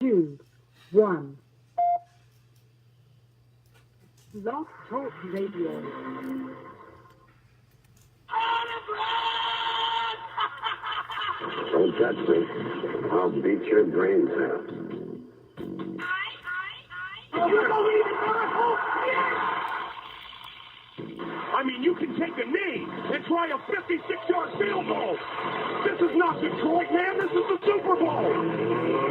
2, 1. Blog Talk Radio. Don't touch me. I'll beat your brains out. I mean, you can take a knee and try a 56-yard field goal. This is not Detroit, man. This is the Super Bowl.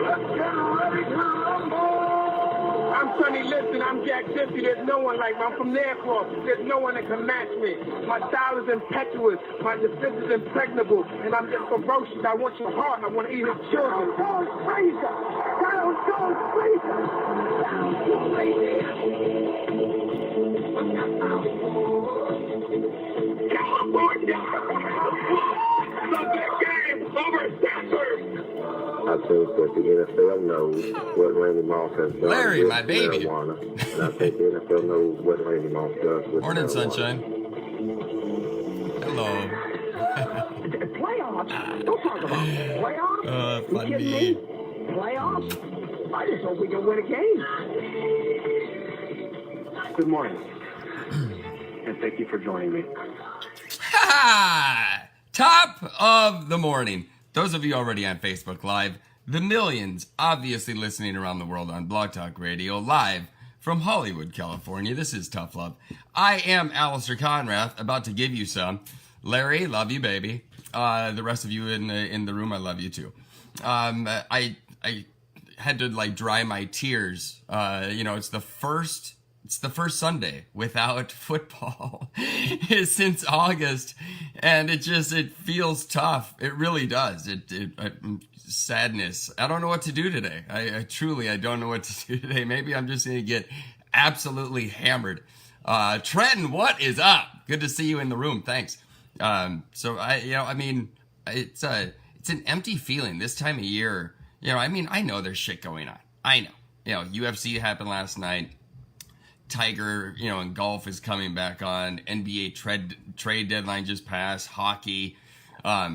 Let's get ready to rumble. I'm Sonny Liston. I'm Jack Dempsey. There's no one like me. I'm from Naircroft. There's no one that can match me. My style is impetuous. My defense is impregnable. And I'm just ferocious. I want your heart. I want to eat your children. Down goes Frazier. Down goes Frazier. Down goes Frazier. California! Love that game over Stanford! I think that the NFL knows what Randy Moss has done Larry, with my baby. marijuana, and I think the NFL knows what Randy Moss does with Morning, marijuana. sunshine. Hello. Playoffs? Don't talk about playoffs. You fun kidding me. me? Playoffs? I just hope we can win a game. Good morning. And thank you for joining me. Ha! Top of the morning. Those of you already on Facebook Live, the millions obviously listening around the world on Blog Talk Radio, live from Hollywood, California. This is Tough Love. I am Alistair Conrath, about to give you some. Larry, love you, baby. The rest of you in the room, I love you too. I had to dry my tears. It's the first Sunday without football since August, and it feels tough. It really does. Sadness. I don't know what to do today. I truly don't know what to do today. Maybe I'm just going to get absolutely hammered. Trenton, what is up? Good to see you in the room. Thanks. It's an empty feeling this time of year. I know there's shit going on. I know. UFC happened last night. Tiger, and golf is coming back on. NBA trade deadline just passed. Hockey, but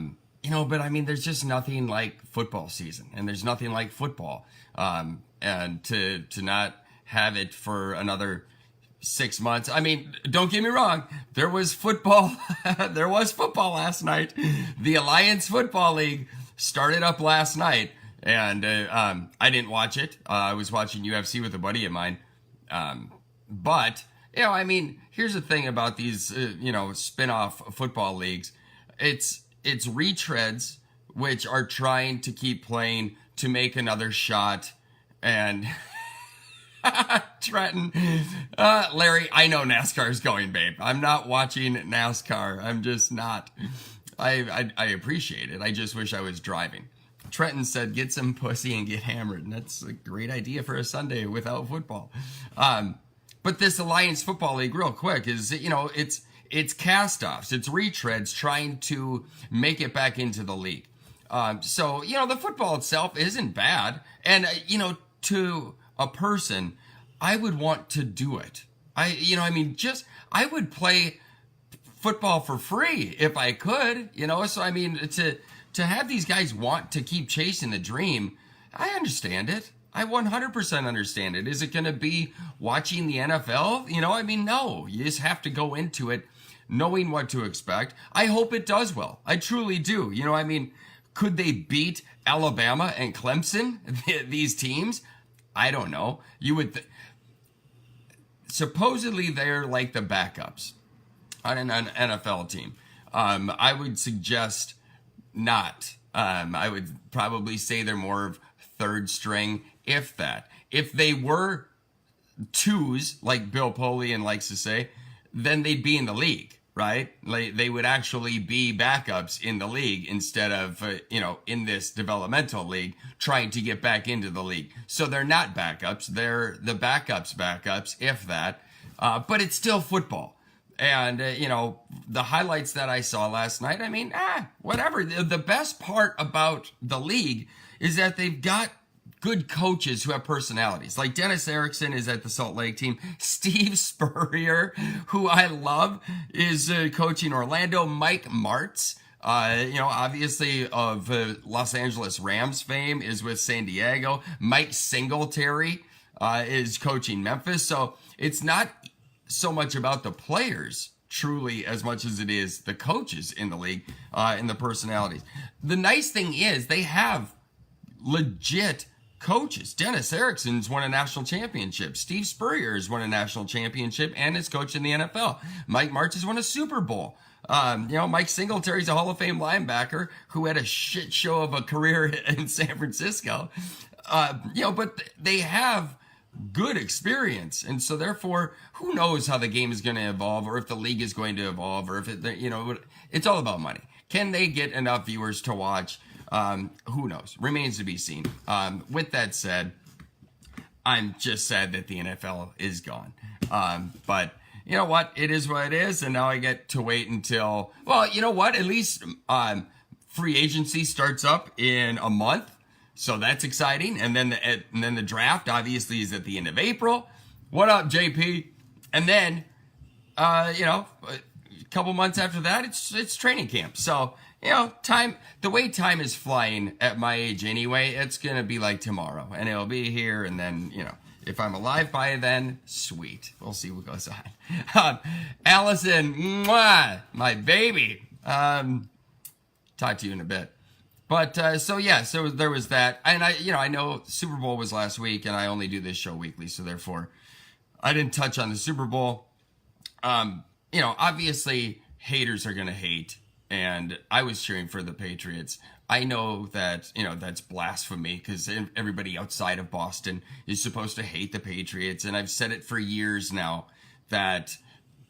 there's just nothing like football season, and there's nothing like football. And to not have it for another 6 months. Don't get me wrong. There was football. There was football last night. The Alliance Football League started up last night, and I didn't watch it. I was watching UFC with a buddy of mine. But, here's the thing about these, spin-off football leagues. It's retreads which are trying to keep playing to make another shot. And Trenton, Larry, I know NASCAR's going, babe. I'm not watching NASCAR. I'm just not. I appreciate it. I just wish I was driving. Trenton said, get some pussy and get hammered. And that's a great idea for a Sunday without football. But this Alliance Football League, real quick, is, it's cast-offs. It's retreads trying to make it back into the league. The football itself isn't bad. And, to a person, I would want to do it. I would play football for free if I could, to have these guys want to keep chasing the dream, I understand it. I 100% understand it. Is it going to be watching the NFL? No. You just have to go into it knowing what to expect. I hope it does well. I truly do. Could they beat Alabama and Clemson, these teams? I don't know. You would supposedly they're like the backups on an NFL team. I would suggest not. I would probably say they're more of third string, if that. If they were twos, like Bill Polian likes to say, then they'd be in the league, right? They would actually be backups in the league instead of, in this developmental league trying to get back into the league. So they're not backups. They're the backups, if that. But it's still football. And, the highlights that I saw last night, whatever. The best part about the league is that they've got good coaches who have personalities. Like Dennis Erickson is at the Salt Lake team. Steve Spurrier, who I love, is coaching Orlando. Mike Martz Obviously of Los Angeles Rams fame is with San Diego. Mike Singletary is coaching Memphis. So it's not so much about the players truly as much as it is the coaches in the league and the personalities. The nice thing is they have legit coaches. Dennis Erickson's won a national championship. Steve Spurrier has won a national championship and is coach in the NFL. Mike Martz has won a Super Bowl. Mike Singletary's a Hall of Fame linebacker who had a shit show of a career in San Francisco. But they have good experience. And so therefore, who knows how the game is going to evolve or if the league is going to evolve or if it's all about money. Can they get enough viewers to watch? Who knows? Remains to be seen. With that said, I'm just sad that the NFL is gone. But you know what? It is what it is. And now I get to wait until, at least free agency starts up in a month. So that's exciting. And then the draft obviously is at the end of April. What up, JP? And then, a couple months after that, it's training camp. So, the way time is flying at my age anyway, it's going to be like tomorrow. And it'll be here. And then, if I'm alive by then, sweet. We'll see what goes on. Allison, mwah, my baby. Talk to you in a bit. But, so there was that. And I know Super Bowl was last week and I only do this show weekly. So therefore, I didn't touch on the Super Bowl. Obviously haters are going to hate. And I was cheering for the Patriots. I know that, that's blasphemy because everybody outside of Boston is supposed to hate the Patriots. And I've said it for years now that,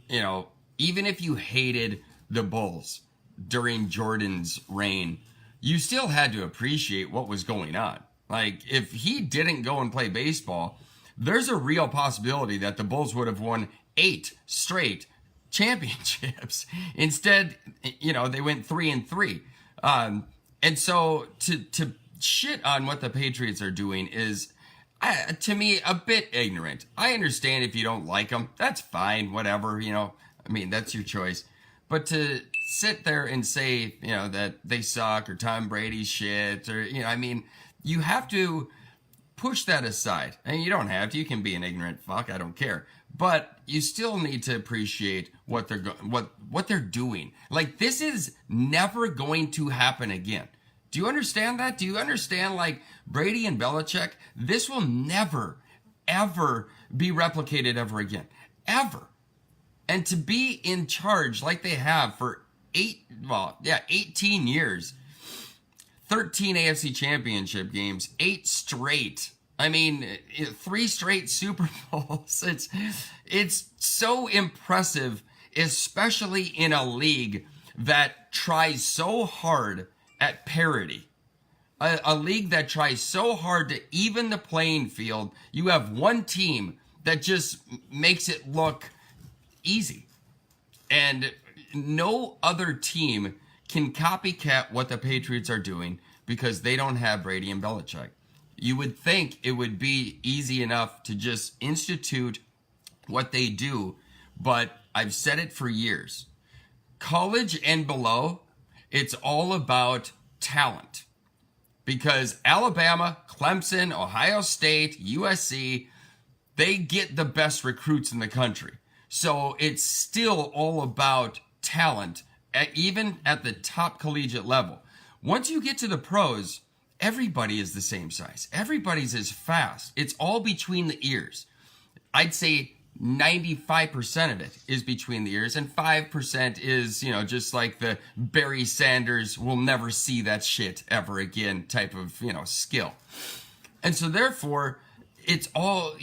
even if you hated the Bulls during Jordan's reign, you still had to appreciate what was going on. Like, if he didn't go and play baseball, there's a real possibility that the Bulls would have won 8 straight championships. Instead, they went 3-3. And so to shit on what the Patriots are doing is, to me, a bit ignorant. I understand if you don't like them, that's fine, whatever, that's your choice. But to sit there and say, that they suck or Tom Brady's shit or, you have to push that aside. And you don't have to. You can be an ignorant fuck. I don't care. But you still need to appreciate what they're doing. Like, this is never going to happen again. Do you understand that? Do you understand, like, Brady and Belichick? This will never, ever be replicated ever again. Ever. And to be in charge like they have for 18 years, 13 AFC championship games, 8 straight. 3 straight Super Bowls. It's so impressive, especially in a league that tries so hard at parity. A league that tries so hard to even the playing field. You have one team that just makes it look easy. And no other team can copycat what the Patriots are doing because they don't have Brady and Belichick. You would think it would be easy enough to just institute what they do, but I've said it for years. College and below, it's all about talent. Because Alabama, Clemson, Ohio State, USC, they get the best recruits in the country. So it's still all about talent, even at the top collegiate level. Once you get to the pros, everybody is the same size. Everybody's as fast. It's all between the ears. I'd say 95% of it is between the ears, and 5% is, just like the Barry Sanders will never see that shit ever again type of, skill. And so therefore, it's all,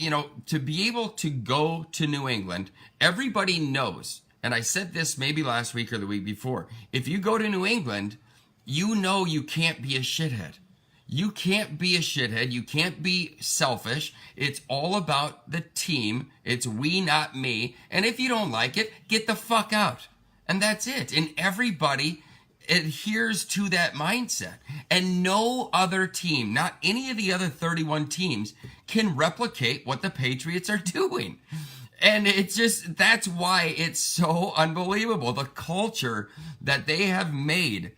to be able to go to New England, everybody knows, and I said this maybe last week or the week before, if you go to New England, you can't be a shithead. You can't be a shithead. You can't be selfish. It's all about the team. It's we, not me. And if you don't like it, get the fuck out. And that's it. And everybody adheres to that mindset. And no other team, not any of the other 31 teams, can replicate what the Patriots are doing. And it's just, that's why it's so unbelievable. The culture that they have made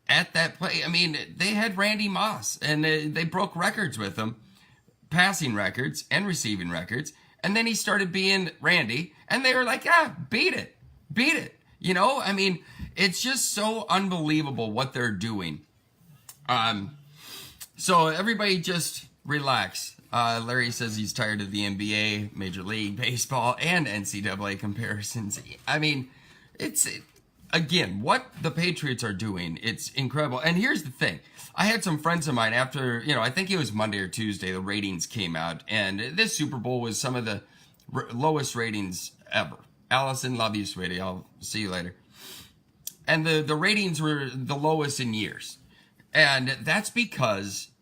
at that play. I mean, they had Randy Moss, and they broke records with him, passing records and receiving records. And then he started being Randy, and they were like, beat it. Beat it. You know, I mean, it's just so unbelievable what they're doing. So everybody just relax. Larry says he's tired of the NBA, Major League Baseball, and NCAA comparisons. I mean, again, what the Patriots are doing, it's incredible. And here's the thing. I had some friends of mine after, I think it was Monday or Tuesday, the ratings came out. And this Super Bowl was some of the lowest ratings ever. Allison, love you, sweetie. I'll see you later. And the ratings were the lowest in years. And that's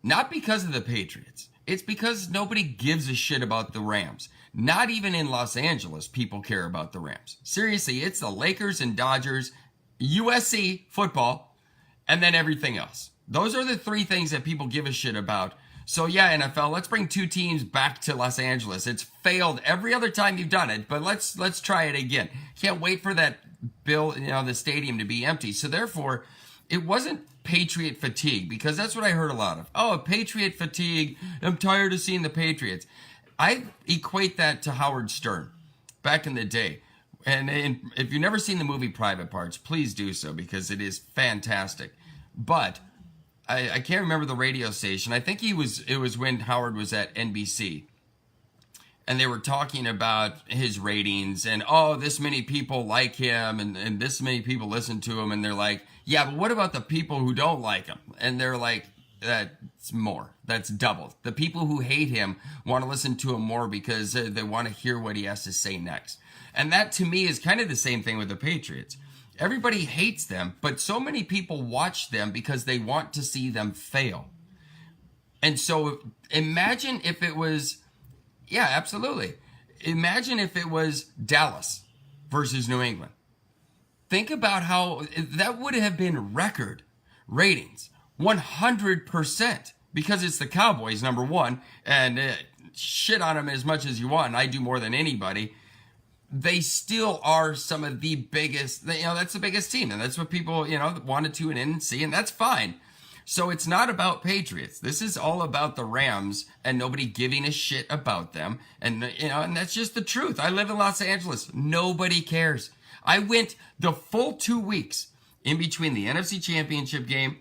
not because of the Patriots. It's because nobody gives a shit about the Rams. Not even in Los Angeles, people care about the Rams. Seriously, it's the Lakers and Dodgers, USC, football, and then everything else. Those are the three things that people give a shit about. So yeah, NFL, let's bring two teams back to Los Angeles. It's failed every other time you've done it, but let's try it again. Can't wait for that the stadium to be empty. So therefore, it wasn't Patriot fatigue, because that's what I heard a lot of. Oh, Patriot fatigue. I'm tired of seeing the Patriots. I equate that to Howard Stern back in the day. And if you've never seen the movie Private Parts, please do so, because it is fantastic. But I can't remember the radio station. I think it was when Howard was at NBC. And they were talking about his ratings and, this many people like him and this many people listen to him. And they're like, yeah, but what about the people who don't like him? And they're like, that's more. That's double. The people who hate him want to listen to him more because they want to hear what he has to say next. And that, to me, is kind of the same thing with the Patriots. Everybody hates them, but so many people watch them because they want to see them fail. And so imagine if it was... Yeah, absolutely. Imagine if it was Dallas versus New England. Think about how that would have been record ratings, 100%, because it's the Cowboys, number one, and shit on them as much as you want, and I do more than anybody. They still are some of the biggest, that's the biggest team, and that's what people, want to tune in and see, and that's fine. So it's not about Patriots. This is all about the Rams and nobody giving a shit about them. And, and that's just the truth. I live in Los Angeles. Nobody cares. I went the full 2 weeks in between the NFC Championship game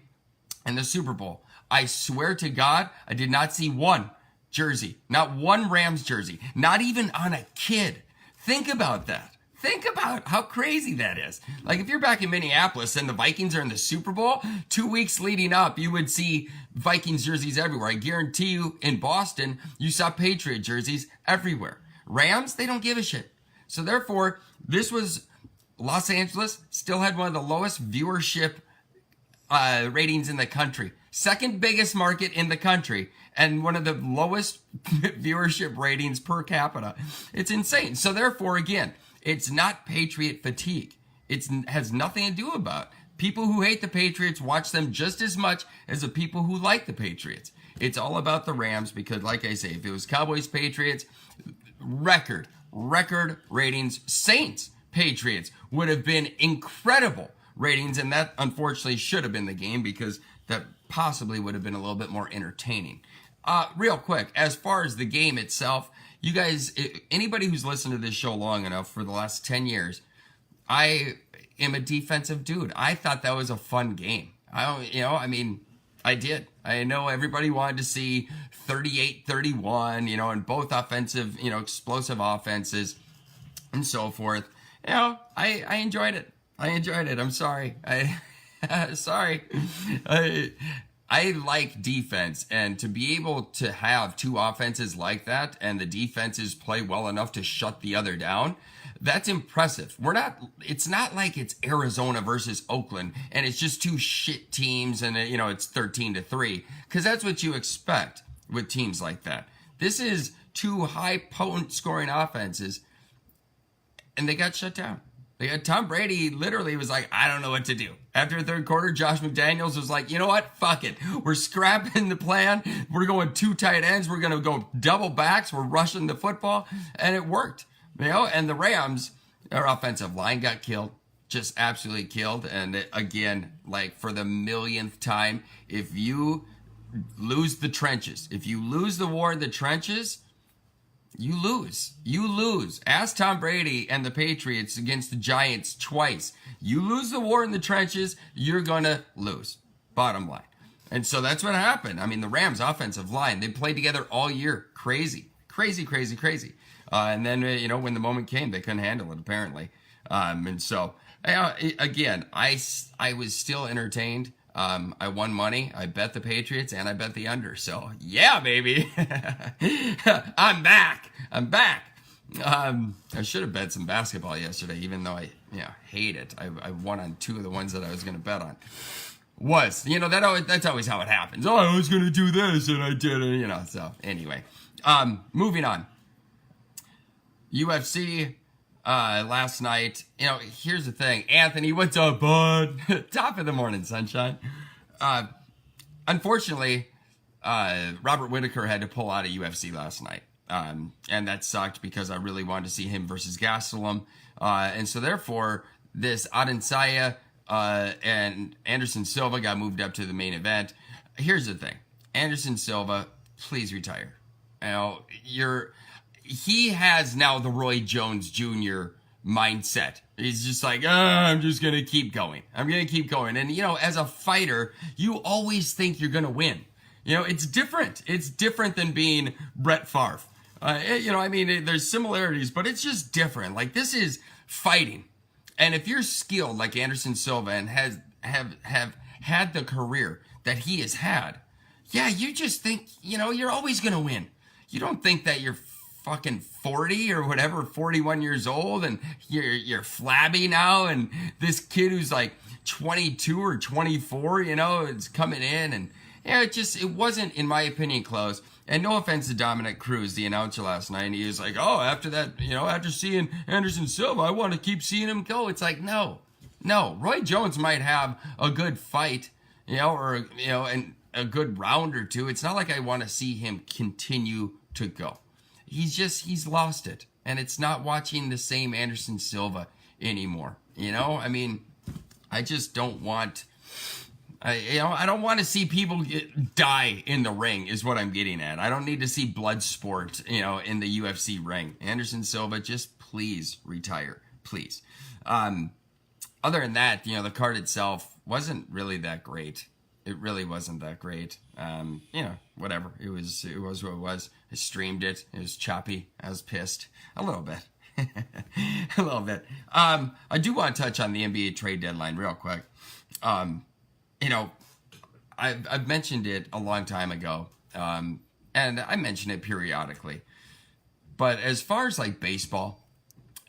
and the Super Bowl. I swear to God, I did not see one jersey, not one Rams jersey, not even on a kid. Think about that. Think about how crazy that is. Like, if you're back in Minneapolis and the Vikings are in the Super Bowl, 2 weeks leading up, you would see Vikings jerseys everywhere. I guarantee you in Boston, you saw Patriot jerseys everywhere. Rams, they don't give a shit. So therefore, this was Los Angeles, still had one of the lowest viewership ratings in the country. Second biggest market in the country, and one of the lowest viewership ratings per capita. It's insane. So therefore, again, it's not Patriot fatigue. It has nothing to do about. People who hate the Patriots watch them just as much as the people who like the Patriots. It's all about the Rams because, like I say, if it was Cowboys, Patriots, record ratings. Saints, Patriots would have been incredible ratings, and that unfortunately should have been the game because that possibly would have been a little bit more entertaining. Real quick, as far as the game itself, you guys, anybody who's listened to this show long enough for the last 10 years, I am a defensive dude. I thought that was a fun game. I did. I know everybody wanted to see 38-31, and both offensive, explosive offenses and so forth. I enjoyed it. I'm sorry. Sorry. I like defense, and to be able to have two offenses like that and the defenses play well enough to shut the other down, that's impressive. It's not like it's Arizona versus Oakland and it's just two shit teams and it's 13-3, because that's what you expect with teams like that. This is two high potent scoring offenses and they got shut down. Tom Brady literally was like, I don't know what to do. After the third quarter, Josh McDaniels was like, you know what? Fuck it. We're scrapping the plan. We're going two tight ends. We're going to go double backs. We're rushing the football. And it worked. And the Rams, their offensive line got killed, just absolutely killed. And again, like for the millionth time, if you lose the trenches, if you lose the war in the trenches, you lose. You lose. Ask Tom Brady and the Patriots against the Giants twice. You lose the war in the trenches, you're going to lose. Bottom line. And so that's what happened. I mean, the Rams offensive line, they played together all year. Crazy. And then, when the moment came, they couldn't handle it, apparently. And so, again, I was still entertained. I won money. I bet the Patriots and I bet the under. So, yeah, baby. I'm back. I should have bet some basketball yesterday, even though I hate it. I won on 2 of the ones that I was going to bet on. That's always how it happens. Oh, I was going to do this and I didn't, so anyway. Moving on. UFC last night. Here's the thing. Anthony, what's up, bud? Top of the morning, sunshine. Unfortunately, Robert Whittaker had to pull out of UFC last night. And that sucked because I really wanted to see him versus Gastelum. And so therefore, this Adesanya and Anderson Silva got moved up to the main event. Here's the thing. Anderson Silva, please retire. He has now the Roy Jones Jr. mindset. He's just like, I'm just going to keep going. I'm going to keep going. And, as a fighter, you always think you're going to win. It's different. It's different than being Brett Favre. There's similarities, but it's just different. Like, this is fighting. And if you're skilled like Anderson Silva and have had the career that he has had, you just think, you're always going to win. You don't think that you're fucking 40 or whatever, 41 years old, and you're flabby now, and this kid who's like 22 or 24, is coming in, and it wasn't, in my opinion, close. And no offense to Dominic Cruz, the announcer last night, and he was like, oh, after that, after seeing Anderson Silva, I want to keep seeing him go. It's like, no. Roy Jones might have a good fight, and a good round or two. It's not like I want to see him continue to go. He's lost it. And it's not watching the same Anderson Silva anymore. I just don't want... I don't want to see people die in the ring is what I'm getting at. I don't need to see blood sport, in the UFC ring. Anderson Silva, just please retire, please. Other than that, the card itself wasn't really that great. It really wasn't that great. Whatever. It was what it was. I streamed it. It was choppy. I was pissed a little bit. A little bit. I do want to touch on the NBA trade deadline real quick. I've mentioned it a long time ago, and I mention it periodically. But as far as like baseball,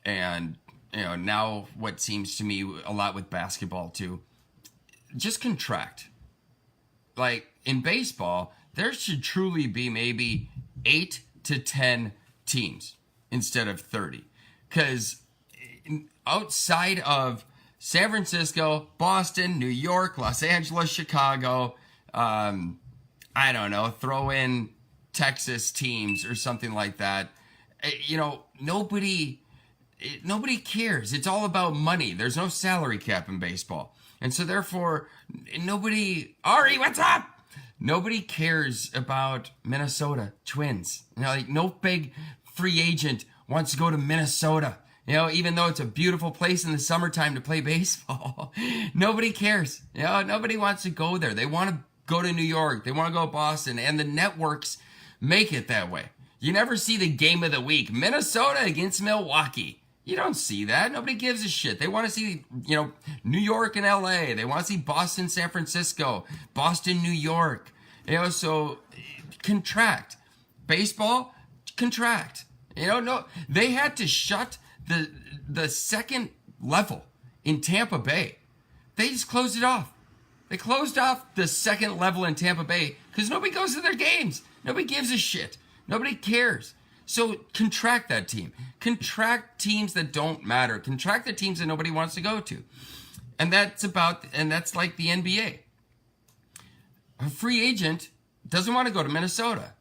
and now what seems to me a lot with basketball too, just contract. Like in baseball, there should truly be maybe 8 to 10 teams instead of 30, because outside of San Francisco, Boston, New York, Los Angeles, Chicago, I don't know, throw in Texas teams or something like that. Nobody cares. It's all about money. There's no salary cap in baseball. And so therefore, Ari, what's up? Nobody cares about Minnesota Twins. No big free agent wants to go to Minnesota. Even though it's a beautiful place in the summertime to play baseball, nobody cares. Nobody wants to go there. They want to go to New York. They want to go to Boston. And the networks make it that way. You never see the game of the week. Minnesota against Milwaukee. You don't see that. Nobody gives a shit. They want to see, New York and LA. They want to see Boston, San Francisco, Boston, New York. So contract. Baseball, contract. No, they had to shut the second level in Tampa Bay. They just closed it off. They closed off the second level in Tampa Bay because nobody goes to their games. Nobody gives a shit. Nobody cares. So contract that team. Contract teams that don't matter. Contract the teams that nobody wants to go to. And that's like the NBA. A free agent doesn't want to go to Minnesota.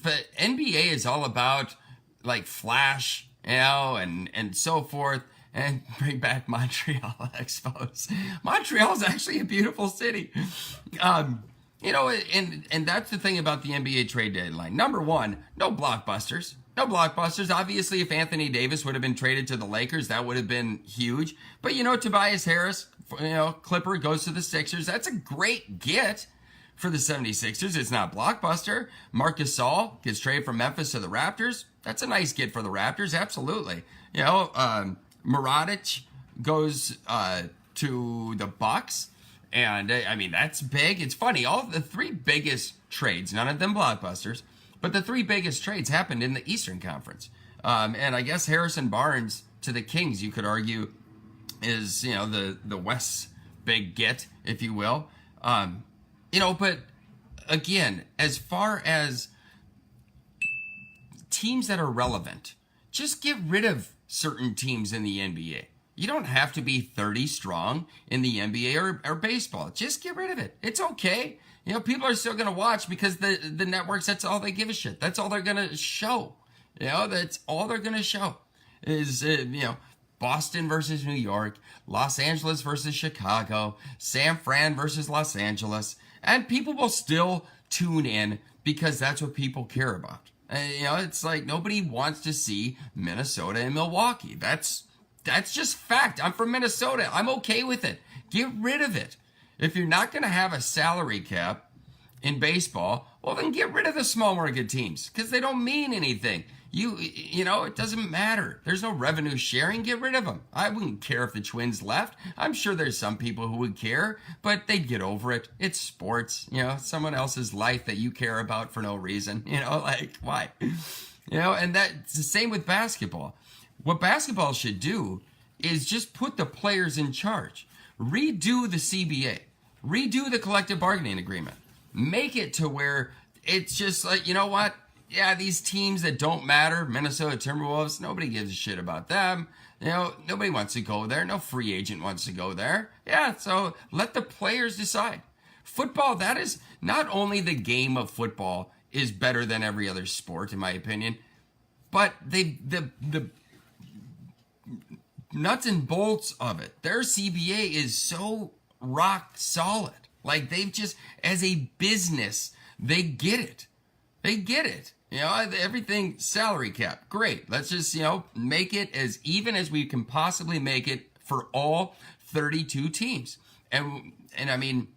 The NBA is all about like flash and so forth, and bring back Montreal Expos. Montreal's actually a beautiful city. And that's the thing about the NBA trade deadline. Number one, no blockbusters. No blockbusters. Obviously, if Anthony Davis would have been traded to the Lakers, that would have been huge. But, Tobias Harris, Clipper, goes to the Sixers. That's a great get for the 76ers. It's not blockbuster. Marc Gasol gets traded from Memphis to the Raptors. That's a nice get for the Raptors, absolutely. Mradic goes to the Bucks. And, that's big. It's funny. All the three biggest trades, none of them blockbusters, but the three biggest trades happened in the Eastern Conference. And I guess Harrison Barnes to the Kings, you could argue, is, the West's big get, if you will. But, again, as far as teams that are relevant, just get rid of certain teams in the NBA. You don't have to be 30 strong in the NBA or baseball. Just get rid of it. It's okay. People are still going to watch because the networks, that's all they give a shit. That's all they're going to show. That's all they're going to show is, Boston versus New York, Los Angeles versus Chicago, San Fran versus Los Angeles. And people will still tune in because that's what people care about. It's like nobody wants to see Minnesota and Milwaukee. That's just fact. I'm from Minnesota. I'm okay with it. Get rid of it. If you're not going to have a salary cap in baseball, well, then get rid of the small market teams because they don't mean anything. It doesn't matter. There's no revenue sharing. Get rid of them. I wouldn't care if the Twins left. I'm sure there's some people who would care, but they'd get over it. It's sports, someone else's life that you care about for no reason, why? And that's the same with basketball. What basketball should do is just put the players in charge. Redo the CBA. Redo the collective bargaining agreement. Make it to where it's just like, you know what? Yeah, these teams that don't matter, Minnesota Timberwolves, nobody gives a shit about them. Nobody wants to go there. No free agent wants to go there. Yeah, so let the players decide. Football, that is not only the game of football is better than every other sport, in my opinion, but the nuts and bolts of it. Their CBA is so rock solid. Like they've just, as a business, they get it. They get it. Everything salary cap. Great. Let's just, make it as even as we can possibly make it for all 32 teams. And I mean,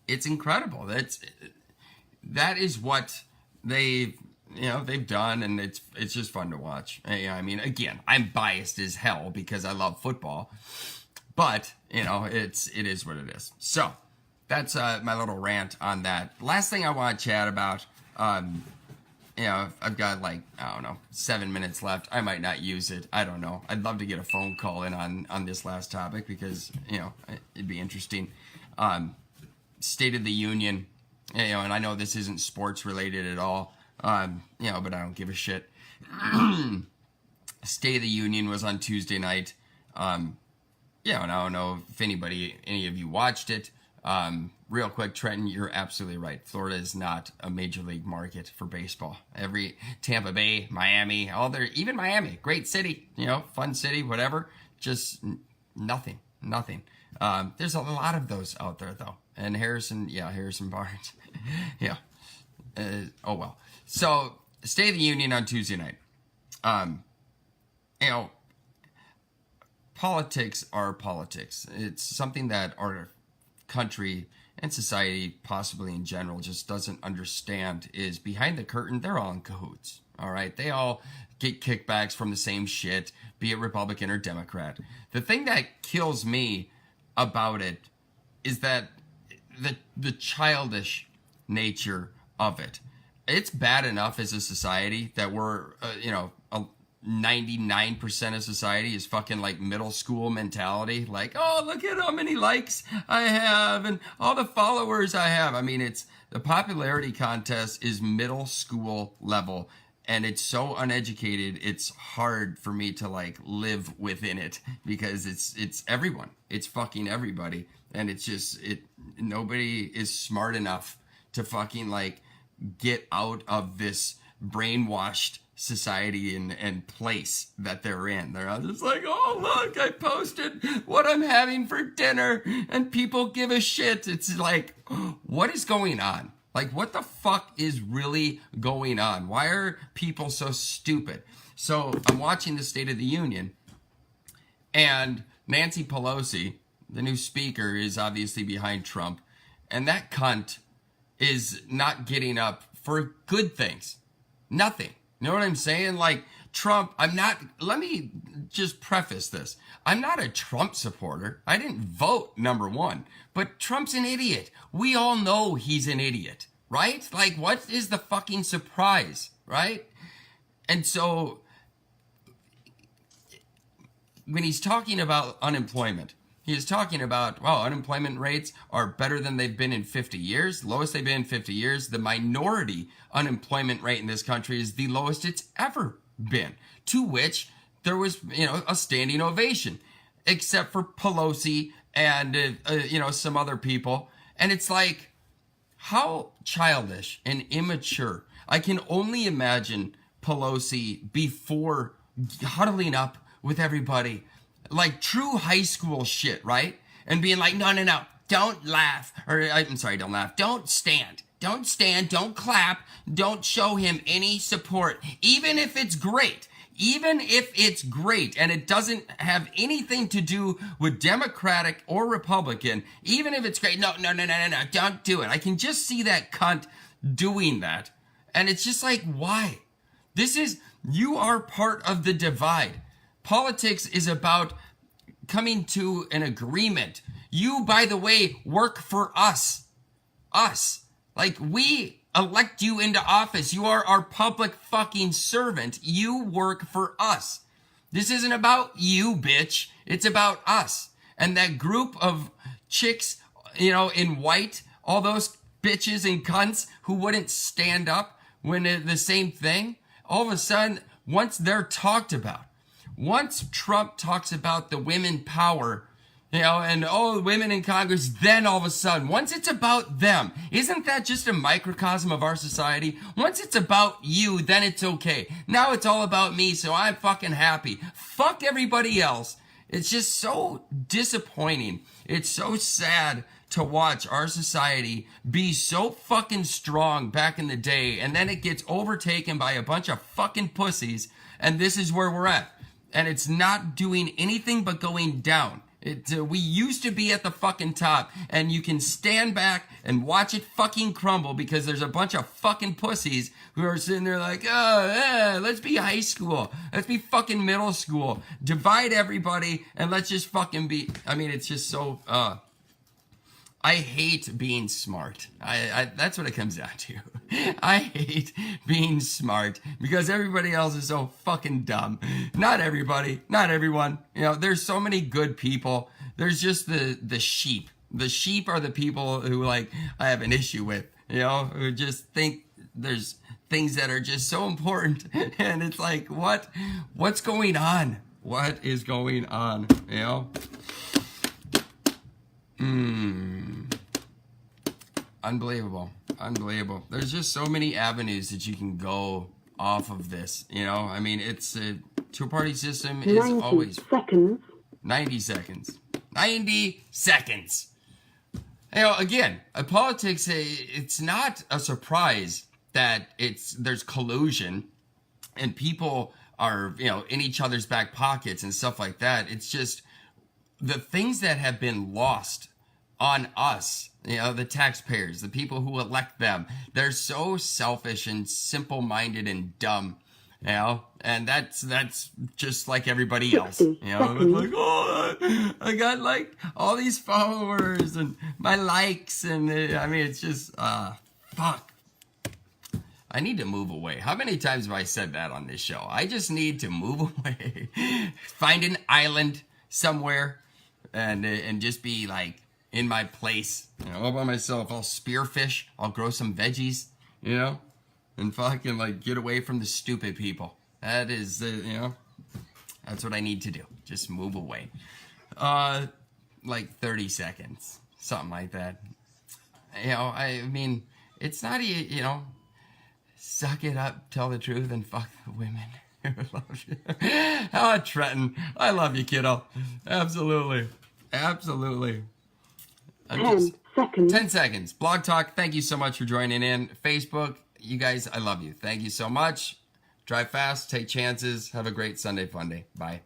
it's incredible. That is what they've done, and it's just fun to watch. Again, I'm biased as hell because I love football, but it is what it is. So that's my little rant on that. Last thing I want to chat about, I've got 7 minutes left. I might not use it. I don't know. I'd love to get a phone call in on this last topic because it'd be interesting. State of the Union, and I know this isn't sports related at all. But I don't give a shit. State of the Union was on Tuesday night. And I don't know if any of you watched it. Real quick, Trenton, you're absolutely right. Florida is not a major league market for baseball. Tampa Bay, Miami, even Miami, great city, fun city, whatever. Just nothing. There's a lot of those out there though. And Harrison Barnes. Yeah. Oh well. So, State of the Union on Tuesday night. Politics are politics. It's something that our country and society, possibly in general, just doesn't understand is behind the curtain, they're all in cahoots. All right? They all get kickbacks from the same shit, be it Republican or Democrat. The thing that kills me about it is that the childish nature of it. It's bad enough as a society that we're, 99% of society is fucking like middle school mentality. Like, oh, look at how many likes I have and all the followers I have. I mean, the popularity contest is middle school level, and it's so uneducated. It's hard for me to live within it because it's everyone. It's fucking everybody. And it's just, nobody is smart enough to fucking get out of this brainwashed society and place that they're in. They're all just like, oh, look, I posted what I'm having for dinner and people give a shit. It's like, what is going on? Like, what the fuck is really going on? Why are people so stupid? So I'm watching the State of the Union, and Nancy Pelosi, the new speaker, is obviously behind Trump, and that cunt is not getting up for good things. Nothing. You know what I'm saying? Like, Trump, let me just preface this. I'm not a Trump supporter. I didn't vote, number one. But Trump's an idiot. We all know he's an idiot, right? Like, what is the fucking surprise, right? And so, when he's talking about unemployment, he is talking about, wow, unemployment rates are better than they've been in 50 years, lowest they've been in 50 years. The minority unemployment rate in this country is the lowest it's ever been, to which there was, a standing ovation, except for Pelosi and, some other people. And it's like, how childish and immature. I can only imagine Pelosi before huddling up with everybody, like true high school shit, right? And being like, no, don't laugh. Don't laugh. Don't stand. Don't stand. Don't clap. Don't show him any support. Even if it's great. Even if it's great and it doesn't have anything to do with Democratic or Republican, even if it's great, no, don't do it. I can just see that cunt doing that. And it's just like, why? You are part of the divide. Politics is about coming to an agreement. You, by the way, work for us. Us. Like, we elect you into office. You are our public fucking servant. You work for us. This isn't about you, bitch. It's about us. And that group of chicks, in white, all those bitches and cunts who wouldn't stand up when the same thing, all of a sudden, once they're talked about, once Trump talks about the women power, and women in Congress, then all of a sudden, once it's about them, isn't that just a microcosm of our society? Once it's about you, then it's okay. Now it's all about me, so I'm fucking happy. Fuck everybody else. It's just so disappointing. It's so sad to watch our society be so fucking strong back in the day, and then it gets overtaken by a bunch of fucking pussies, and this is where we're at. And it's not doing anything but going down. We used to be at the fucking top, and you can stand back and watch it fucking crumble because there's a bunch of fucking pussies who are sitting there like, let's be high school. Let's be fucking middle school. Divide everybody, and let's just fucking be... it's just so... I hate being smart. That's what it comes down to. I hate being smart because everybody else is so fucking dumb. Not everybody, not everyone. There's so many good people. There's just the sheep. The sheep are the people who I have an issue with, who just think there's things that are just so important. And it's like, what's going on? What is going on? Unbelievable. There's just so many avenues that you can go off of this, it's a two-party system is 90 always... seconds. 90 seconds. 90 seconds. Again, politics, it's not a surprise that there's collusion and people are, in each other's back pockets and stuff like that. It's just the things that have been lost on us, the taxpayers, the people who elect them. They're so selfish and simple-minded and dumb, and that's just like everybody else. It's like, I got all these followers and my likes, and it's just fuck. I need to move away. How many times have I said that on this show? I just need to move away, find an island somewhere, and just be in my place, all by myself. I'll spearfish. I'll grow some veggies, and fucking get away from the stupid people. That is, that's what I need to do. Just move away. 30 seconds, something like that. It's not, Suck it up, tell the truth, and fuck the women. Love you. Ah, Trenton, I love you, kiddo. Absolutely. Absolutely. 10 seconds. 10 seconds. Blog Talk, thank you so much for joining in. Facebook, you guys, I love you. Thank you so much. Drive fast, take chances. Have a great Sunday fun day. Bye.